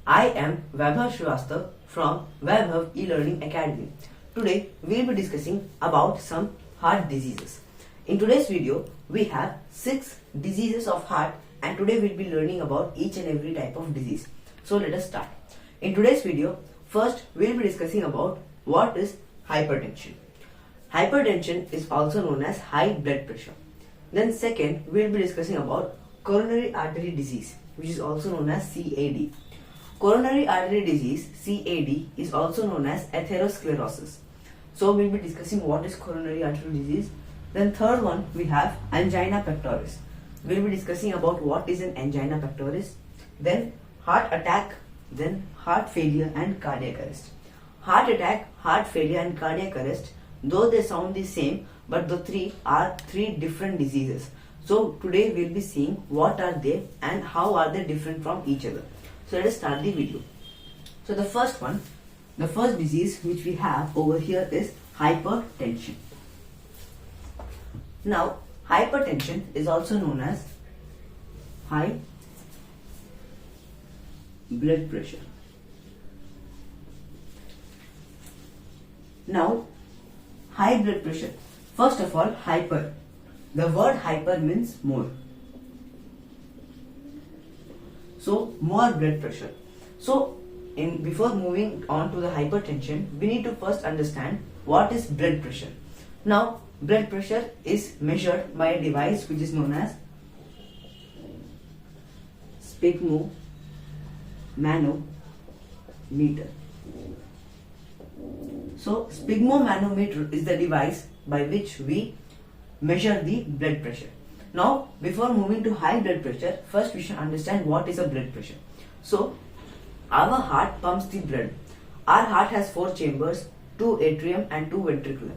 I am Vaibhav Srivastava from Vaibhav E-Learning Academy. Today we will be discussing about some heart diseases. In today's video we have 6 diseases of heart and today we will be learning about each and every type of disease. So let us start. In today's video, first we will be discussing about what is hypertension. Hypertension is also known as high blood pressure. Then second we will be discussing about coronary artery disease, which is also known as CAD. Coronary artery disease, CAD, is also known as atherosclerosis. So we will be discussing what is coronary artery disease. Then third one we have angina pectoris. We will be discussing about what is an angina pectoris. Then heart attack, then heart failure and cardiac arrest. Heart attack, heart failure and cardiac arrest, though they sound the same, but the three are 3 different diseases. So today we will be seeing what are they and how are they different from each other. So let us start the video. So the first disease which we have over here is hypertension. Now hypertension is also known as high blood pressure. Now high blood pressure. First of all, hyper. The word hyper means more. So more blood pressure. So before moving on to the hypertension, we need to first understand what is blood pressure. Now blood pressure is measured by a device which is known as sphygmomanometer. So sphygmomanometer is the device by which we measure the blood pressure. Now before moving to high blood pressure, first we should understand what is a blood pressure. So our heart pumps the blood. Our heart has 4 chambers, 2 atrium and 2 ventricular.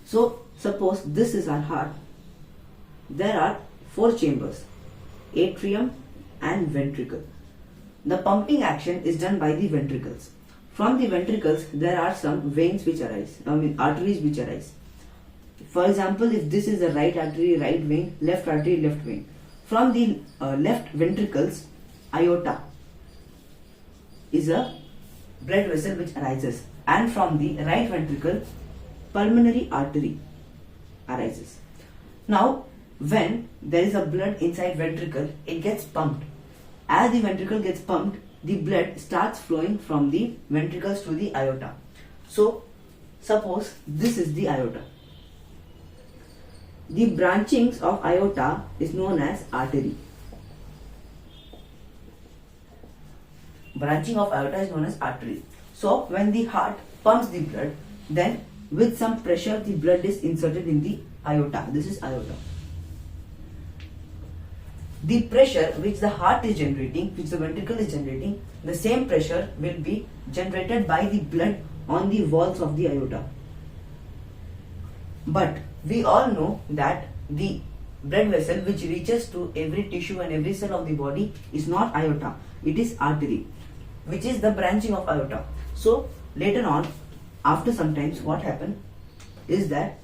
So suppose this is our heart. There are 4 chambers, atrium and ventricle. The pumping action is done by the ventricles. From the ventricles there are some veins which arise, arteries which arise. For example, if this is a right artery, right vein, left artery, left vein. From the left ventricles, aorta is a blood vessel which arises, and from the right ventricle, pulmonary artery arises. Now, when there is a blood inside ventricle, it gets pumped. As the ventricle gets pumped, the blood starts flowing from the ventricles to the aorta. So, suppose this is the aorta. The branchings of aorta is known as artery. Branching of aorta is known as artery. So when the heart pumps the blood, then with some pressure the blood is inserted in the aorta. This is aorta. The pressure which the heart is generating, which the ventricle is generating, the same pressure will be generated by the blood on the walls of the aorta. But we all know that the blood vessel which reaches to every tissue and every cell of the body is not aorta, it is artery, which is the branching of aorta. So later on, after some times, what happens is that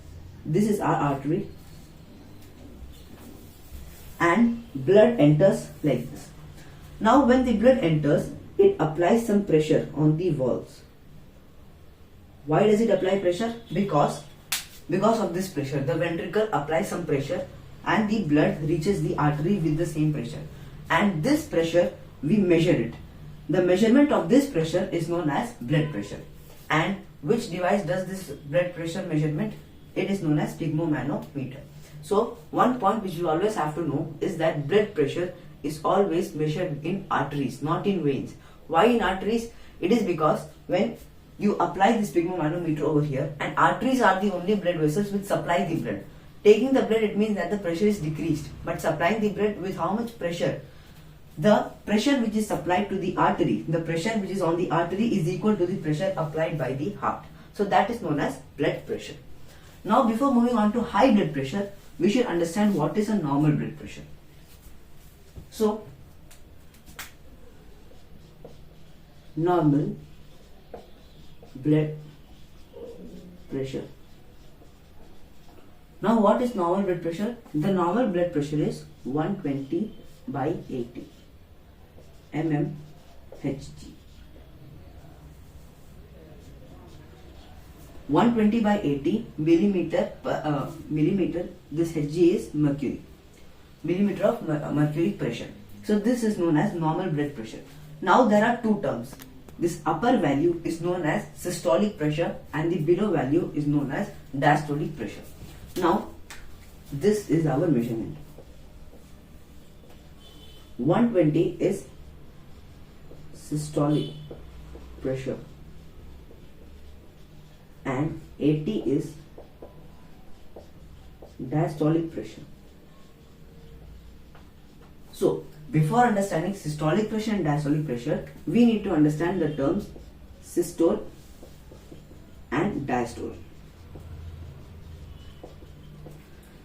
this is our artery and blood enters like this. Now when the blood enters, it applies some pressure on the walls. Why does it apply pressure? Because of this pressure, the ventricle applies some pressure and the blood reaches the artery with the same pressure. And this pressure, we measure it. The measurement of this pressure is known as blood pressure. And which device does this blood pressure measurement? It is known as sphygmomanometer. So one point which you always have to know is that blood pressure is always measured in arteries, not in veins. Why in arteries? It is because when you apply the sphygmomanometer over here, and arteries are the only blood vessels which supply the blood. Taking the blood, it means that the pressure is decreased, but supplying the blood with how much pressure? The pressure which is supplied to the artery, the pressure which is on the artery is equal to the pressure applied by the heart. So that is known as blood pressure. Now before moving on to high blood pressure, we should understand what is a normal blood pressure. So normal blood pressure. Now what is normal blood pressure? The normal blood pressure is 120 by 80 mm Hg. 120 by 80 millimeter, this Hg is mercury, millimeter of mercury pressure. So this is known as normal blood pressure. Now there are two terms. This upper value is known as systolic pressure and the below value is known as diastolic pressure. Now this is our measurement. 120 is systolic pressure and 80 is diastolic pressure. So before understanding systolic pressure and diastolic pressure, we need to understand the terms systole and diastole.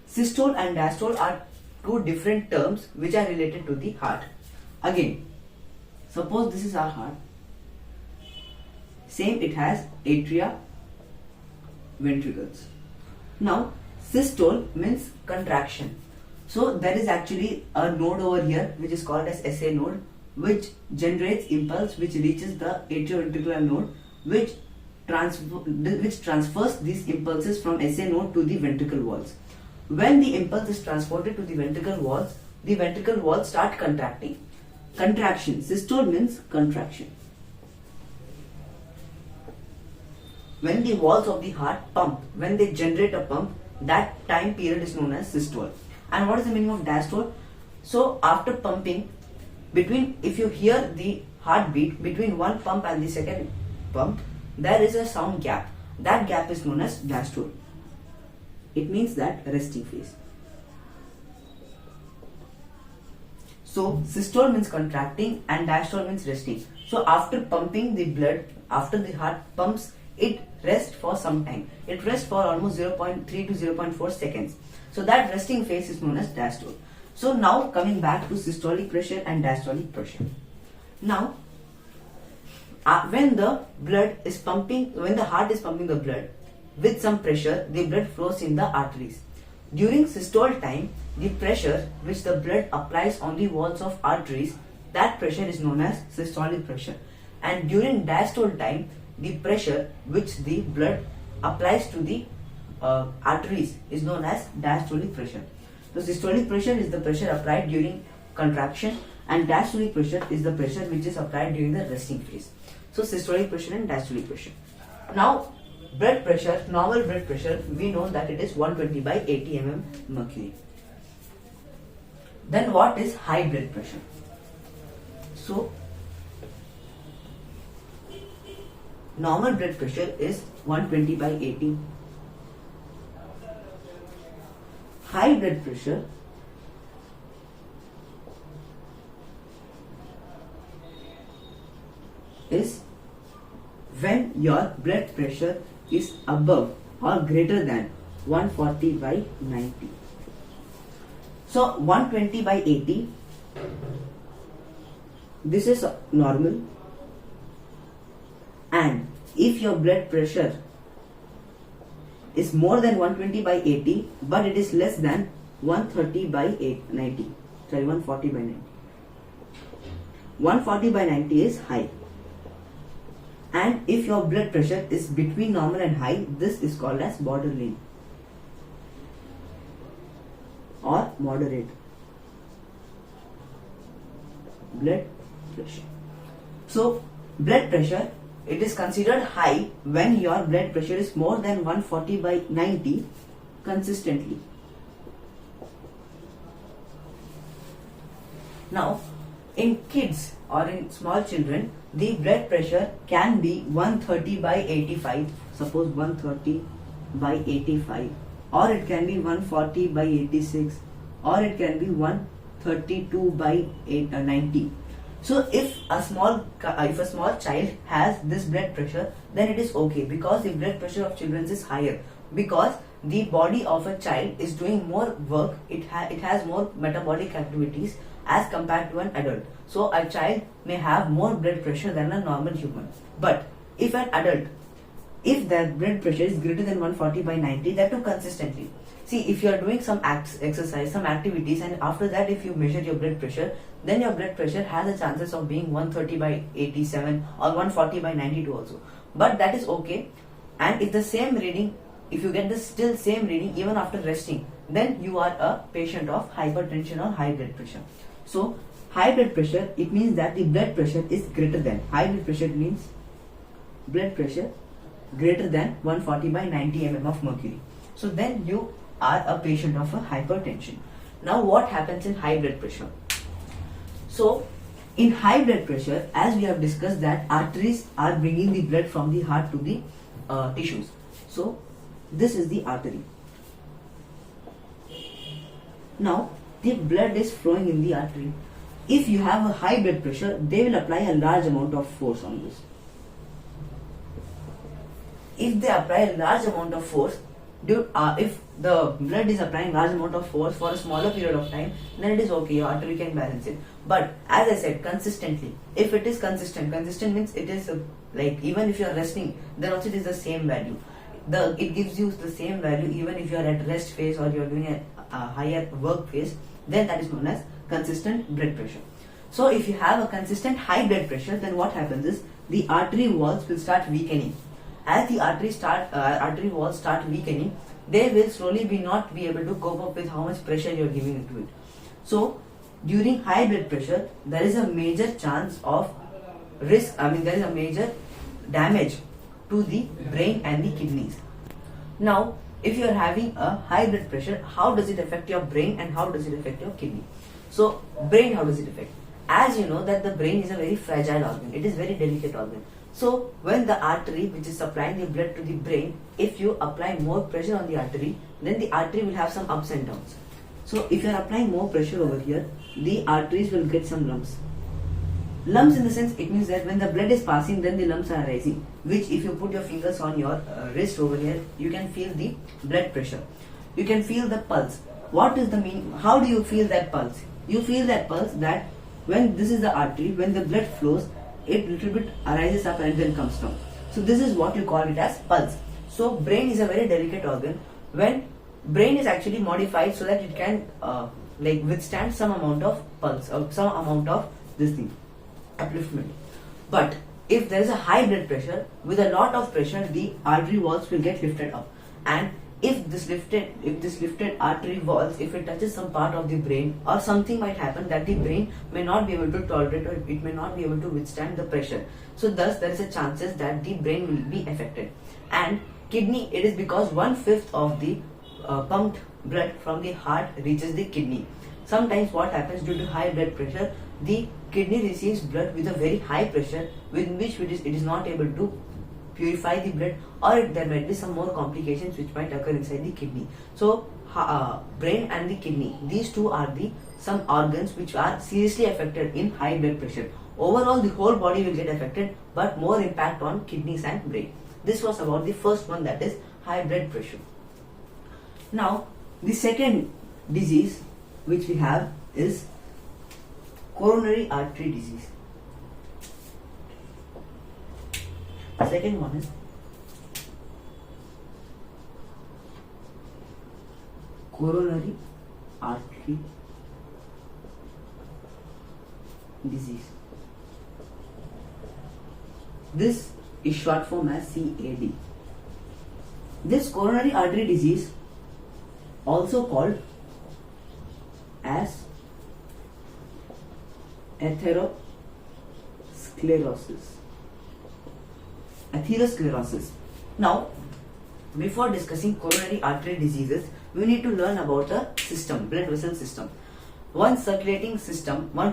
Systole and diastole are two different terms which are related to the heart. Again, suppose this is our heart. Same, it has atria, ventricles. Now, systole means contraction. So there is actually a node over here which is called as SA node, which generates impulse which reaches the atrioventricular node, which transfers these impulses from SA node to the ventricle walls. When the impulse is transported to the ventricle walls start contracting. Contraction. Systole means contraction. When the walls of the heart pump, when they generate a pump, that time period is known as systole. And what is the meaning of diastole? So after pumping, if you hear the heartbeat between one pump and the second pump, there is a sound gap. That gap is known as diastole. It means that resting phase. So systole means contracting and diastole means resting. So after pumping the blood, after the heart pumps, it rests for some time. It rests for almost 0.3 to 0.4 seconds. So that resting phase is known as diastole. So now coming back to systolic pressure and diastolic pressure. Now, when the heart is pumping the blood with some pressure, the blood flows in the arteries. During systole time, the pressure which the blood applies on the walls of arteries, that pressure is known as systolic pressure. And during diastole time, the pressure which the blood applies to the arteries is known as diastolic pressure. So systolic pressure is the pressure applied during contraction and diastolic pressure is the pressure which is applied during the resting phase. So systolic pressure and diastolic pressure. Now blood pressure, normal blood pressure, we know that it is 120 by 80 mm mercury. Then what is high blood pressure? So normal blood pressure is 120 by 80. High blood pressure is when your blood pressure is above or greater than 140 by 90. So 120 by 80, this is normal, and if your blood pressure is more than 120 by 80 but it is less than 140 by 90, 140 by 90 is high. And if your blood pressure is between normal and high, this is called as borderline or moderate blood pressure. So blood pressure, it is considered high when your blood pressure is more than 140 by 90 consistently. Now, in kids or in small children, the blood pressure can be 130 by 85, suppose 130 by 85, or it can be 140 by 86, or it can be 132 by 90. So if a small child has this blood pressure, then it is okay, because the blood pressure of children is higher, because the body of a child is doing more work, it has more metabolic activities as compared to an adult. So a child may have more blood pressure than a normal human. But if an adult if their blood pressure is greater than 140 by 90, that too consistently. See, if you are doing some exercise, some activities, and after that if you measure your blood pressure, then your blood pressure has the chances of being 130 by 87 or 140 by 92 also. But that is okay. And if the same reading, if you get the still same reading even after resting, then you are a patient of hypertension or high blood pressure. So high blood pressure, it means that the blood pressure is greater than, high blood pressure means blood pressure greater than 140 by 90 mm of mercury. So then you are a patient of a hypertension. Now what happens in high blood pressure? So in high blood pressure, as we have discussed, that arteries are bringing the blood from the heart to the tissues. So this is the artery. Now the blood is flowing in the artery. If you have a high blood pressure, they will apply a large amount of force on this. If they apply a large amount of force, if the blood is applying large amount of force for a smaller period of time, then it is okay, your artery can balance it. But as I said, consistently, if it is consistent means it is like even if you are resting, then also it is the same value. It gives you the same value even if you are at rest phase or you are doing a higher work phase, then that is known as consistent blood pressure. So if you have a consistent high blood pressure, then what happens is the artery walls will start weakening. As the artery walls start weakening, they will slowly not be able to cope up with how much pressure you are giving into it. So during high blood pressure, there is a major chance of risk, there is a major damage to the brain and the kidneys. Now, if you are having a high blood pressure, how does it affect your brain and how does it affect your kidney? So brain, how does it affect? As you know that the brain is a very fragile organ, it is very delicate organ. So when the artery which is supplying the blood to the brain, if you apply more pressure on the artery, then the artery will have some ups and downs. So if you are applying more pressure over here, the arteries will get some lumps. Lumps in the sense, it means that when the blood is passing, then the lumps are rising, which if you put your fingers on your wrist over here, you can feel the blood pressure. You can feel the pulse. What is the meaning? How do you feel that pulse? You feel that pulse that when this is the artery, when the blood flows, it little bit rises up and then comes down. So this is what you call it as pulse. So brain is a very delicate organ. When brain is actually modified so that it can withstand some amount of pulse or some amount of this thing, upliftment. But if there is a high blood pressure, with a lot of pressure, the artery walls will get lifted up, and if this lifted artery walls, if it touches some part of the brain, or something might happen that the brain may not be able to tolerate, or it may not be able to withstand the pressure. So thus there is a chances that the brain will be affected. And kidney, it is because 1/5 of the pumped blood from the heart reaches the kidney. Sometimes what happens, due to high blood pressure, the kidney receives blood with a very high pressure, with which it is not able to purify the blood, or there might be some more complications which might occur inside the kidney. So brain and the kidney, these two are some organs which are seriously affected in high blood pressure. Overall the whole body will get affected, but more impact on kidneys and brain. This was about the first one, that is high blood pressure. Now the second disease which we have is coronary artery disease. The second one is coronary artery disease. This is short form as CAD. This coronary artery disease, also called as atherosclerosis. Now, before discussing coronary artery diseases, we need to learn about a system, blood vessel system. One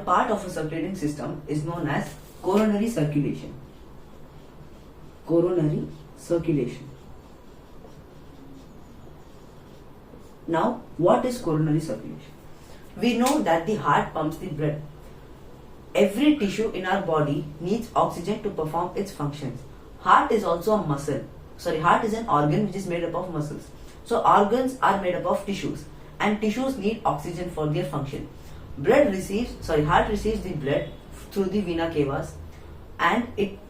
part of a circulating system is known as coronary circulation. Coronary circulation. Now, what is coronary circulation? We know that the heart pumps the blood. Every tissue in our body needs oxygen to perform its functions. Heart is also a muscle. Heart is an organ which is made up of muscles. So organs are made up of tissues, and tissues need oxygen for their function. Heart receives the blood through the vena cavas, and it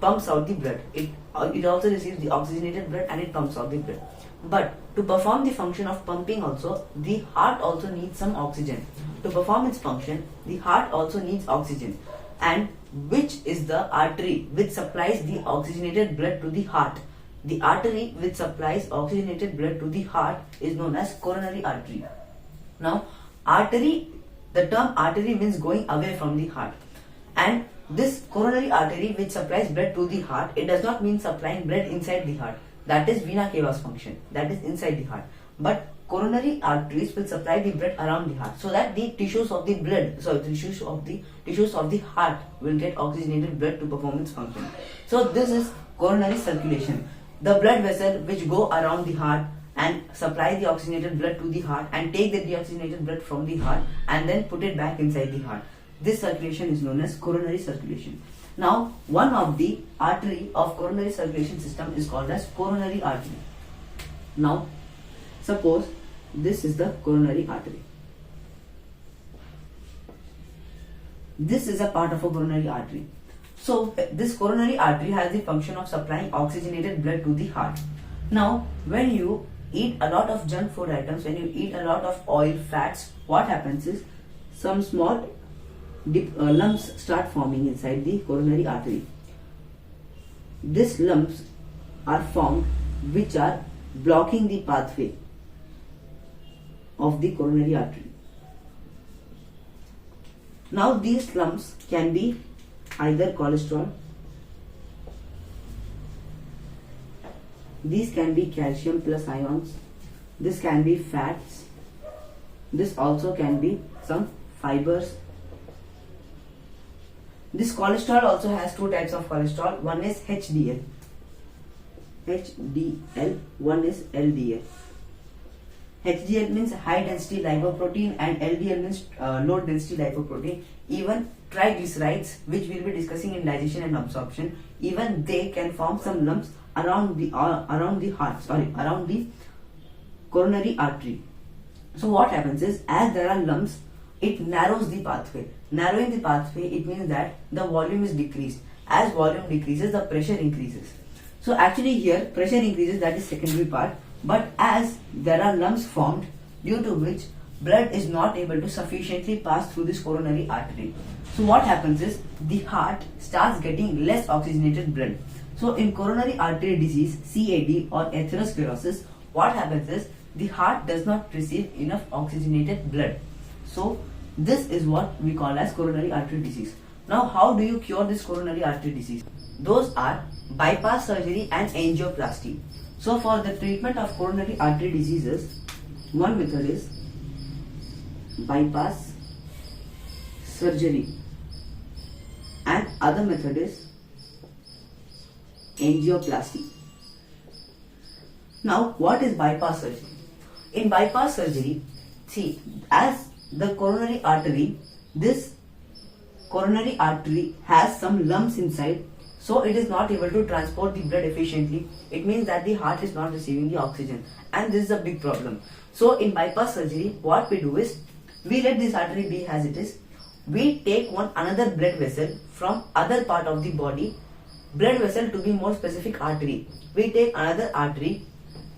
pumps out the blood. It also receives the oxygenated blood and it pumps out the blood. But to perform the function of pumping also, the heart also needs some oxygen. To perform its function, the heart also needs oxygen. And which is the artery which supplies the oxygenated blood to the heart? The artery which supplies oxygenated blood to the heart is known as coronary artery. Now, artery, the term artery means going away from the heart. And this coronary artery which supplies blood to the heart, it does not mean supplying blood inside the heart. That is vena cava's function, that is inside the heart. But coronary arteries will supply the blood around the heart, so that the tissues of the tissues of the heart will get oxygenated blood to perform its function. So this is coronary circulation, the blood vessel which go around the heart and supply the oxygenated blood to the heart and take the deoxygenated blood from the heart and then put it back inside the heart. This circulation is known as coronary circulation. Now, one of the artery of coronary circulation system is called as coronary artery. Now, suppose this is the coronary artery. This is a part of a coronary artery. So, this coronary artery has the function of supplying oxygenated blood to the heart. Now, when you eat a lot of junk food items, when you eat a lot of oil, fats, what happens is some small lumps start forming inside the coronary artery. These lumps are formed which are blocking the pathway of the coronary artery. Now these lumps can be either cholesterol, these can be calcium plus ions, this can be fats, this also can be some fibers. This cholesterol also has two types of cholesterol. One is HDL, one is LDL. HDL means high density lipoprotein and LDL means low density lipoprotein. Even triglycerides, which we will be discussing in digestion and absorption, even they can form some lumps around the coronary artery. So what happens is, as there are lumps, it narrows the pathway. Narrowing the pathway, it means that the volume is decreased. As volume decreases, the pressure increases. So actually here pressure increases, that is secondary part. But as there are lumps formed, due to which blood is not able to sufficiently pass through this coronary artery. So what happens is, the heart starts getting less oxygenated blood. So in coronary artery disease, CAD or atherosclerosis, what happens is, the heart does not receive enough oxygenated blood. So this is what we call as coronary artery disease. Now, how do you cure this coronary artery disease? Those are bypass surgery and angioplasty. So for the treatment of coronary artery diseases, one method is bypass surgery and other method is angioplasty. Now, what is bypass surgery? In bypass surgery, see, as the coronary artery, this coronary artery has some lumps inside, so it is not able to transport the blood efficiently. It means that the heart is not receiving the oxygen, and this is a big problem. So in bypass surgery, what we do is, we let this artery be as it is. We take another blood vessel from other part of the body, blood vessel to be more specific, artery. We take another artery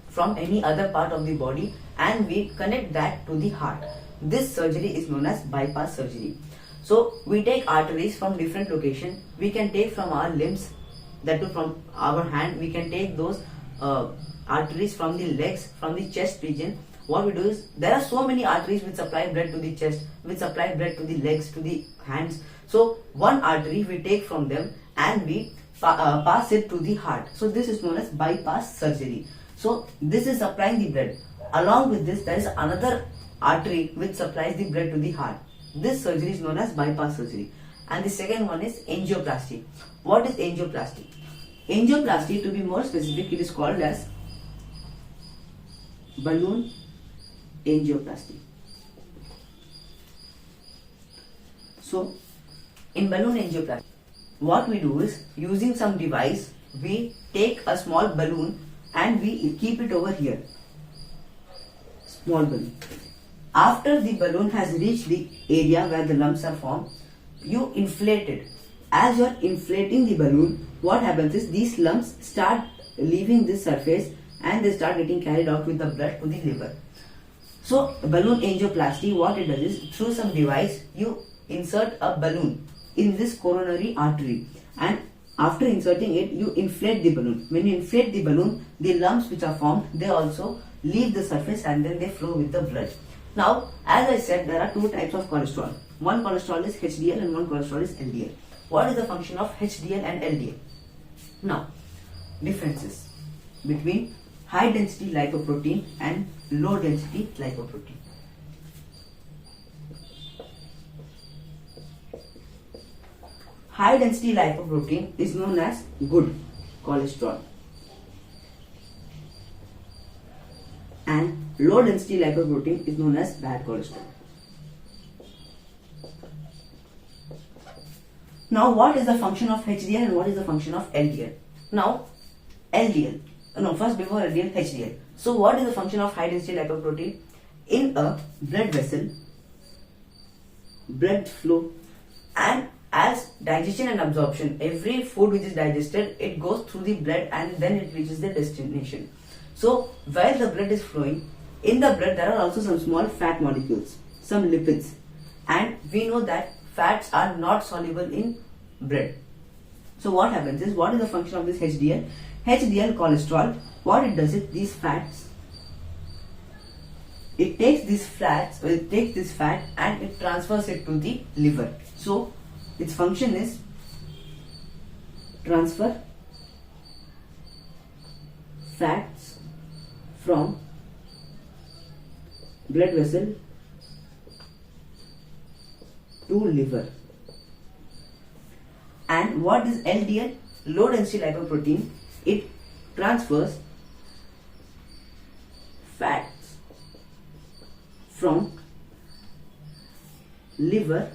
from any other part of the body and we connect that to the heart. This surgery is known as bypass surgery. So we take arteries from different locations. We can take from our limbs, that too from our hand. We can take those arteries from the legs, from the chest region. What we do is, there are so many arteries which supply blood to the chest, which supply blood to the legs, to the hands. So one artery we take from them and we pass it to the heart. So this is known as bypass surgery. So this is supplying the blood. Along with this, there is another artery which supplies the blood to the heart. This surgery is known as bypass surgery. And the second one is angioplasty. What is angioplasty? Angioplasty, to be more specific, it is called as balloon angioplasty. So in balloon angioplasty, what we do is, using some device, we take a small balloon and we keep it over here. Small balloon. After the balloon has reached the area where the lumps are formed, you inflate it. as you are inflating the balloon, what happens is these lumps start leaving this surface and they start getting carried out with the blood to the liver. So balloon angioplasty, what it does is, through some device you insert a balloon in this coronary artery, and after inserting it you inflate the balloon. When you inflate the balloon, the lumps which are formed, they also leave the surface and then they flow with the blood. Now, as I said, there are two types of cholesterol. One cholesterol is HDL and one cholesterol is LDL. What is the function of HDL and LDL? Now, differences between high density lipoprotein and low density lipoprotein. High density lipoprotein is known as good cholesterol, and low density lipoprotein is known as bad cholesterol. Now, what is the function of HDL and what is the function of LDL? Now, first before LDL, HDL. So, what is the function of high density lipoprotein? In a blood vessel, blood flow, and as digestion and absorption, every food which is digested, it goes through the blood and then it reaches the destination. So, while the blood is flowing, in the blood there are also some small fat molecules, some lipids, and we know that fats are not soluble in blood. So what happens is, what is the function of this HDL? HDL cholesterol, what it does is, these fats, it takes this fat and it transfers it to the liver. So its function is transfer fats from blood vessel to liver. And what is LDL? Low density lipoprotein. It transfers fats from liver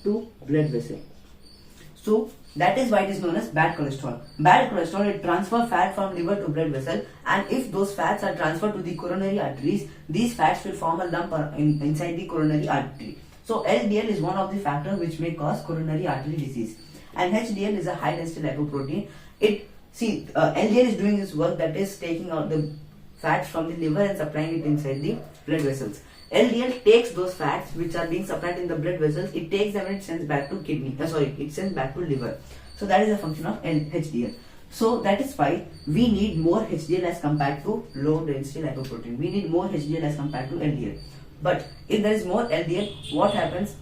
to blood vessel. So that is why it is known as bad cholesterol. Bad cholesterol, it transfers fat from liver to blood vessel, and if those fats are transferred to the coronary arteries, these fats will form a lump inside the coronary artery. So LDL is one of the factors which may cause coronary artery disease, and HDL is a high density lipoprotein. LDL is doing its work, that is taking out the fats from the liver and supplying it inside the blood vessels. LDL takes those fats which are being supplied in the blood vessels, it takes them and it sends back to it sends back to liver. So that is the function of HDL. So that is why we need more HDL as compared to low density lipoprotein. We need more HDL as compared to LDL. But if there is more LDL, what happens?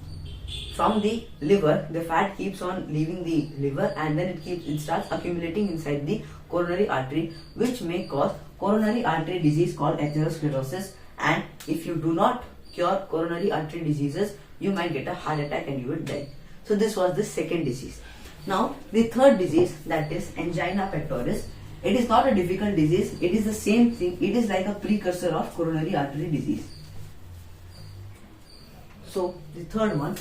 From the liver, the fat keeps on leaving the liver and then it starts accumulating inside the coronary artery, which may cause coronary artery disease called atherosclerosis. And if you do not cure coronary artery diseases, you might get a heart attack and you will die. So this was the second disease. Now the third disease, that is angina pectoris. It is not a difficult disease. It is the same thing. It is like a precursor of coronary artery disease. So the third one,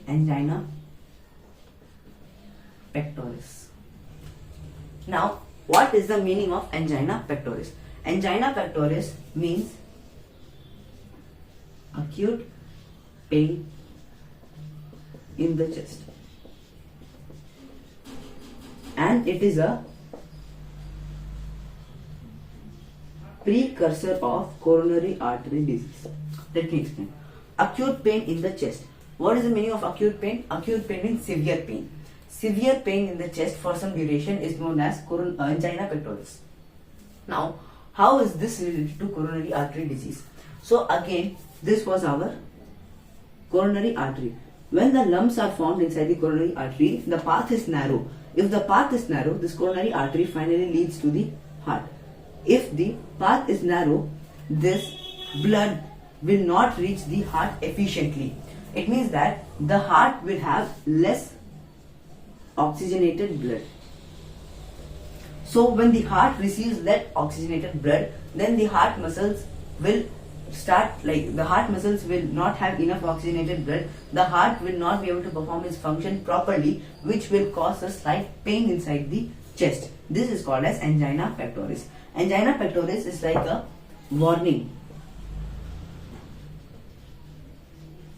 angina pectoris. Now, what is the meaning of angina pectoris? Angina pectoris means acute pain in the chest, and it is a precursor of coronary artery disease. Let me explain. Acute pain in the chest. What is the meaning of acute pain? Acute pain means severe pain. Severe pain in the chest for some duration is known as angina pectoris. Now, how is this related to coronary artery disease? So again, this was our coronary artery. When the lumps are formed inside the coronary artery, the path is narrow. If the path is narrow, this coronary artery finally leads to the heart. If the path is narrow, this blood will not reach the heart efficiently. It means that the heart will have less oxygenated blood. So when the heart receives that oxygenated blood, then the heart muscles will not have enough oxygenated blood. The heart will not be able to perform its function properly, which will cause a slight pain inside the chest. This is called as angina pectoris. Angina pectoris is like a warning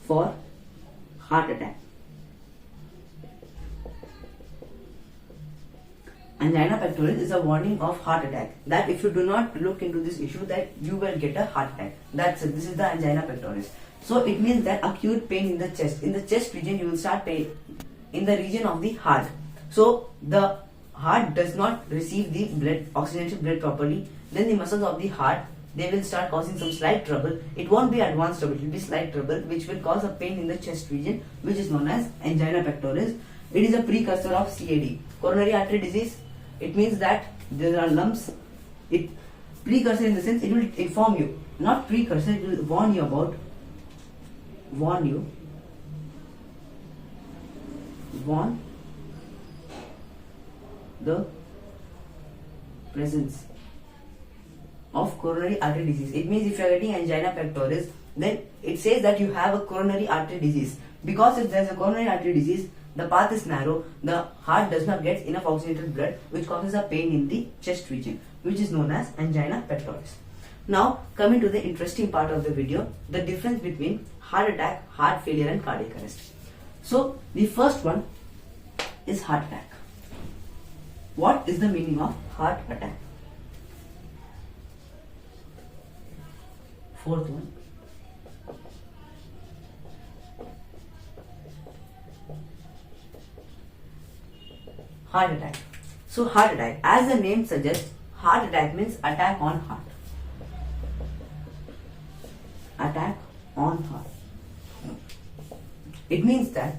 for heart attack. Angina pectoris is a warning of heart attack, that if you do not look into this issue, that you will get a heart attack. That's it. This is the angina pectoris. So it means that acute pain in the chest. In the chest region, you will start pain in the region of the heart. So the heart does not receive the blood, oxygenated blood properly. Then the muscles of the heart, they will start causing some slight trouble. It won't be advanced trouble, it will be slight trouble, which will cause a pain in the chest region, which is known as angina pectoris. It is a precursor of CAD, coronary artery disease. It means that there are lumps. It precursor in the sense it will inform you, not precursor. It will warn you about, warn the presence of coronary artery disease. It means if you are getting angina pectoris, then it says that you have a coronary artery disease. Because if there is a coronary artery disease, the path is narrow, the heart does not get enough oxygenated blood, which causes a pain in the chest region, which is known as angina pectoris. Now, coming to the interesting part of the video, the difference between heart attack, heart failure and cardiac arrest. So, the first one is heart attack. What is the meaning of heart attack? Fourth one. Heart attack. So heart attack, as the name suggests, heart attack means attack on heart. Attack on heart. It means that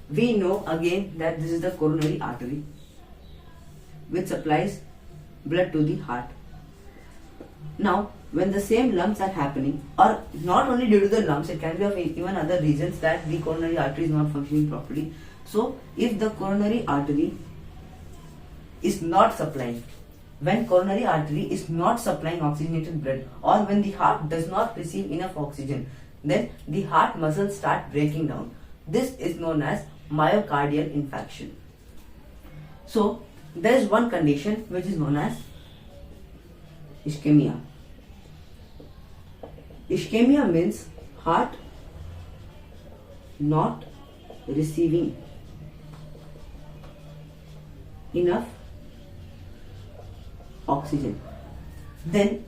we know again that this is the coronary artery which supplies blood to the heart. Now, when the same lumps are happening, or not only due to the lumps, it can be of even other reasons that the coronary artery is not functioning properly. So, if the coronary artery is not supplying, when coronary artery is not supplying oxygenated blood, or when the heart does not receive enough oxygen, then the heart muscles start breaking down. This is known as myocardial infarction. So, there is one condition which is known as ischemia. Ischemia means heart not receiving enough oxygen. Then,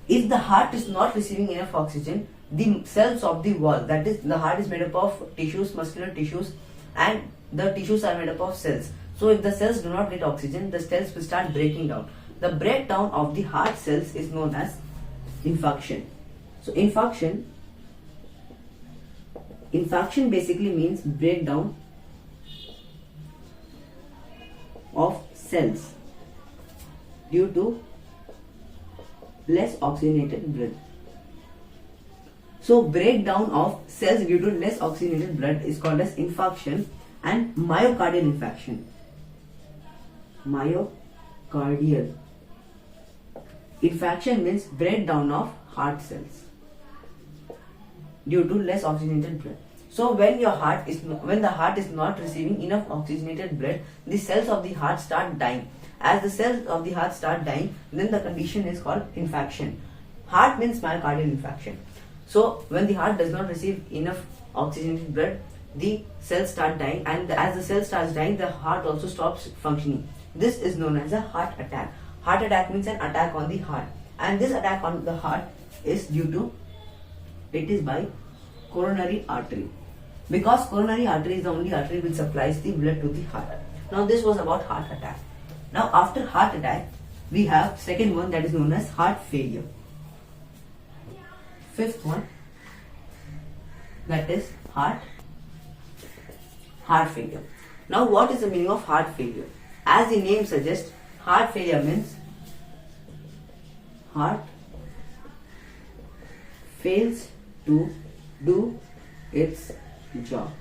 if the heart is not receiving enough oxygen, the cells of the wall, that is, the heart is made up of tissues, muscular tissues, and the tissues are made up of cells. So, if the cells do not get oxygen, the cells will start breaking down. The breakdown of the heart cells is known as infarction. So, infarction basically means breakdown of cells due to less oxygenated blood. So, breakdown of cells due to less oxygenated blood is called as infarction and myocardial infarction. Myocardial infarction means breakdown of heart cells due to less oxygenated blood. So when the heart is not receiving enough oxygenated blood, the cells of the heart start dying. As the cells of the heart start dying, then the condition is called infarction. Heart means myocardial infarction. So when the heart does not receive enough oxygenated blood, the cells start dying, and as the cell starts dying, the heart also stops functioning. This is known as a heart attack. Heart attack means an attack on the heart, and this attack on the heart is by coronary artery, because coronary artery is the only artery which supplies the blood to the heart. Now this was about heart attack. Now after heart attack, we have second one, that is known as heart failure. Fifth one, that is heart failure. Now what is the meaning of heart failure? As the name suggests, heart failure means heart fails to do its job.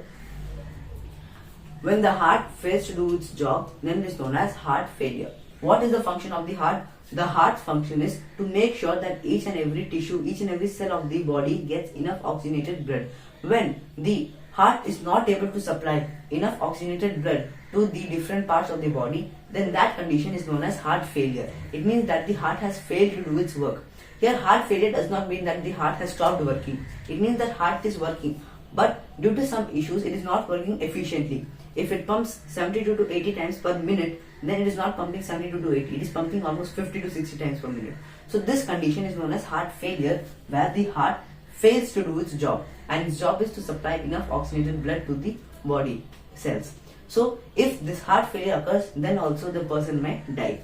When the heart fails to do its job, then it is known as heart failure. What is the function of the heart? The heart's function is to make sure that each and every tissue, each and every cell of the body gets enough oxygenated blood. When the heart is not able to supply enough oxygenated blood to the different parts of the body, then that condition is known as heart failure. It means that the heart has failed to do its work. Here, heart failure does not mean that the heart has stopped working. It means that heart is working. but due to some issues it is not working efficiently. If it pumps 72 to 80 times per minute, then it is not pumping 72 to 80, it is pumping almost 50 to 60 times per minute. So this condition is known as heart failure, where the heart fails to do its job, and its job is to supply enough oxygenated blood to the body cells. So if this heart failure occurs, then also the person may die.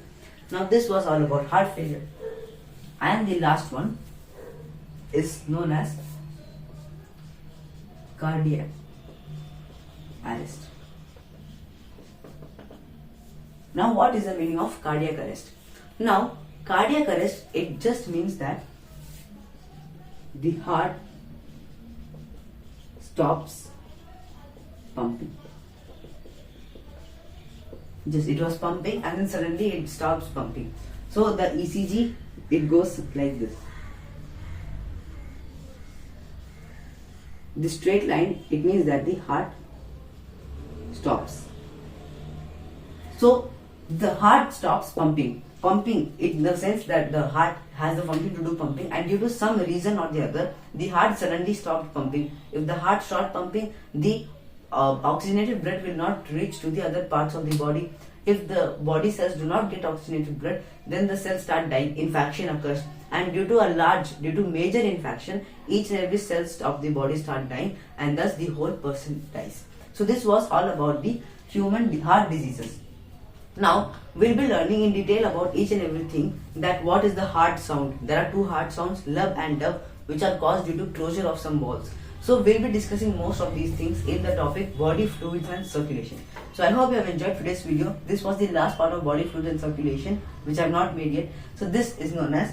Now this was all about heart failure. And the last one is known as cardiac arrest. Now what is the meaning of cardiac arrest? Now cardiac arrest, it just means that the heart stops pumping. Just it was pumping and then suddenly it stops pumping. So the ECG, it goes like this. The straight line, it means that the heart stops. So the heart stops pumping in the sense that the heart has the function to do pumping, and due to some reason or the other, the heart suddenly stopped pumping. If the heart stopped pumping, the oxygenated blood will not reach to the other parts of the body. If the body cells do not get oxygenated blood, then the cells start dying, infarction occurs, and due to major infarction, each and every cells of the body start dying, and thus the whole person dies. So this was all about the human heart diseases. Now we'll be learning in detail about each and everything, that what is the heart sound. There are two heart sounds, lub and dub, which are caused due to closure of some valves. So we'll be discussing most of these things in the topic body fluids and circulation. So I hope you have enjoyed today's video. This was the last part of body fluids and circulation, which I have not made yet. So this is known as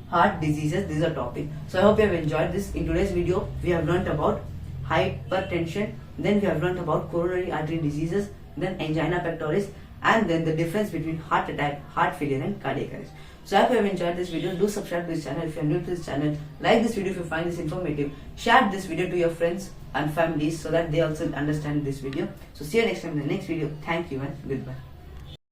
heart diseases. This is a topic. So I hope you have enjoyed this. In today's video, we have learnt about hypertension, then we have learnt about coronary artery diseases, then angina pectoris, and then the difference between heart attack, heart failure and cardiac arrest. So I hope you have enjoyed this video. Do subscribe to this channel if you are new to this channel. Like this video if you find this informative. Share this video to your friends and families so that they also understand this video. So see you next time in the next video. Thank you and goodbye.